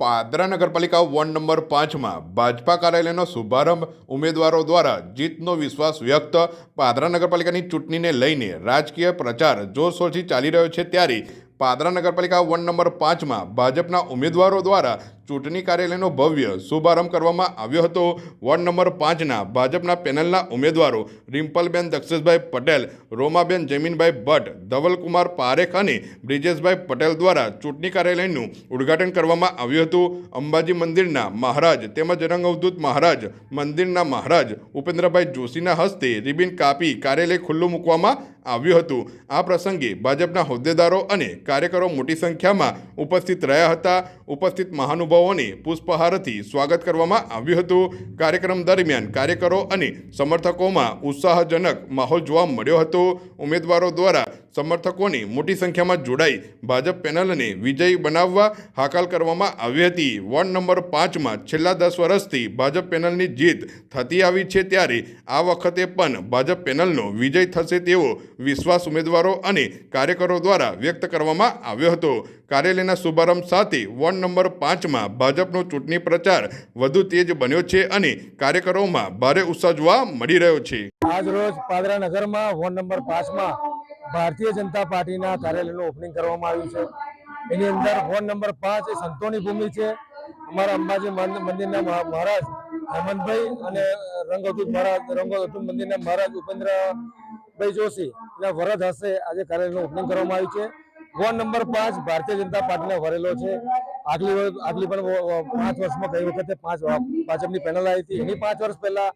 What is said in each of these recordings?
પાદરા નગરપાલિકા ward number 5માં Bhajpa કાર્યાલયનો શુભારંભ ઉમેદવારો દ્વારા જીતનો વિશ્વાસ વ્યક્ત। પાદરા નગરપાલિકાની ચૂંટણીને લઈને રાજકીય પ્રચાર જોરશોરથી ચાલી રહ્યો છે ત્યારે પાદરા નગરપાલિકા વોર્ડ નંબર 5માં ભાજપના ઉમેદવારો દ્વારા ચૂંટણી કાર્યાલયનો ભવ્ય શુભારંભ કરવામાં આવ્યો હતો। વોર્ડ નંબર 5ના ભાજપના પેનલના ઉમેદવારો રિમ્પલબેન દક્ષેશભાઈ પટેલ, રોમાબેન જમીનભાઈ ભટ્ટ, ધવલકુમાર પારેખ અને બ્રિજેશભાઈ પટેલ દ્વારા ચૂંટણી કાર્યાલયનું ઉદ્ઘાટન કરવામાં આવ્યું હતું। અંબાજી મંદિરના મહારાજ તેમજ રંગઅવધૂત મહારાજ મંદિરના મહારાજ ઉપેન્દ્રભાઈ જોશીના હસ્તે રિબિન કાપી કાર્યાલય ખુલ્લું મૂકવામાં આવ્યું હતું। આ પ્રસંગે ભાજપના હોદ્દેદારો અને કાર્યકરો મોટી સંખ્યામાં ઉપસ્થિત રહ્યા હતા। ઉપસ્થિત મહાનુભાવોને પુષ્પહારથી સ્વાગત કરવામાં આવ્યું હતું। કાર્યક્રમ દરમિયાન કાર્યકરો અને સમર્થકોમાં ઉત્સાહજનક માહોલ જોવા મળ્યો હતો। ઉમેદવારો દ્વારા સમર્થકોને મોટી સંખ્યામાં જોડાઈ ભાજપ પેનલને વિજયી બનાવવા હાકલ કરવામાં આવી હતી। વોર્ડ નંબર 5માં છેલ્લા 10 વર્ષથી ભાજપ પેનલની જીત થતી આવી છે ત્યારે આ વખતે પણ ભાજપ પેનલનો વિજય થશે તેવો વિશ્વાસ ઉમેદવારો અને કાર્યકરો દ્વારા વ્યક્ત કરવામાં આવ્યો હતો। કાર્યાલયના શુભારંભ સાથે વોર્ડ નંબર 5માં ભાજપનો ચૂંટણી પ્રચાર વધુ તેજ બન્યો છે અને કાર્યકરોમાં ભારે ઉત્સાહ જોવા મળી રહ્યો છે। આજ રોજ પાદરા નગરમાં વોર્ડ નંબર 5માં ભારતીય જનતા પાર્ટીના કાર્યાલયનું ઓપનિંગ કરવામાં આવ્યું છે। એની અંદર વોર્ડ નંબર 5 એ સંતોની ભૂમિ છે। અમારા અંબાજી મંદિરના મહારાજ હેમંતભાઈ અને રંગઅવધૂત મંદિરના મહારાજ ઉપેન્દ્રભાઈ જોશી એના વરદ હસ્તે આજે કાર્યાલયનું ઓપનિંગ કરવામાં આવ્યું છે। વોર્ડ નંબર 5 ભારતીય જનતા પાર્ટીને વરેલો છે। આગલી પણ 5 વર્ષમાં ગઈ વખતે ભાજપની પેનલ આવી હતી, એની 5 વર્ષ પહેલા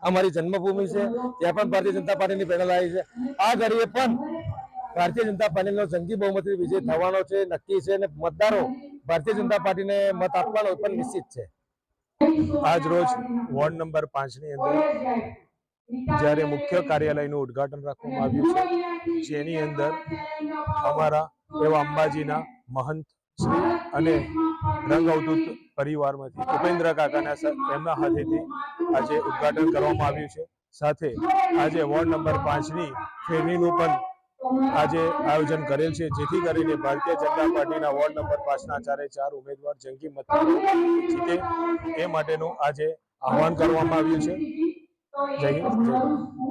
અમારી જન્મભૂમિ છે, ત્યાં પણ ભારતીય જનતા પાર્ટીની પેનલ આવી છે। આ ઘડીએ પણ ભારતીય જનતા પાર્ટીનો જંગી બહુમતી વિજય થવાનો છે, નક્કી છે, અને મતદારો ભારતીય જનતા પાર્ટીને મત આપવાનો પણ નિશ્ચિત છે। આજ રોજ વોર્ડ નંબર 5ની અંદર જ્યારે મુખ્ય કાર્યાલયનું ઉદ્ઘાટન રાખવામાં આવ્યું છે, જેની અંદર અમારા એવા અંબાજીના મહંત શ્રી અને રંગઅવધૂત પરિવારમાંથી ઉપેન્દ્ર કાકાના એમના હાથેથી આજે ઉદ્ઘાટન કરવામાં આવ્યું છે। સાથે આજે વોર્ડ નંબર 5ની ફેરીનું પણ આજે આયોજન કરેલ છે, જેથી કરીને ભારતીય જનતા પાર્ટીના વોર્ડ નંબર 5ના 4 ઉમેદવાર જંગી મતથી જીતે એ માટેનું આજે આહવાન કરવામાં આવ્યું છે। જય હિન્દ, જય ભારત।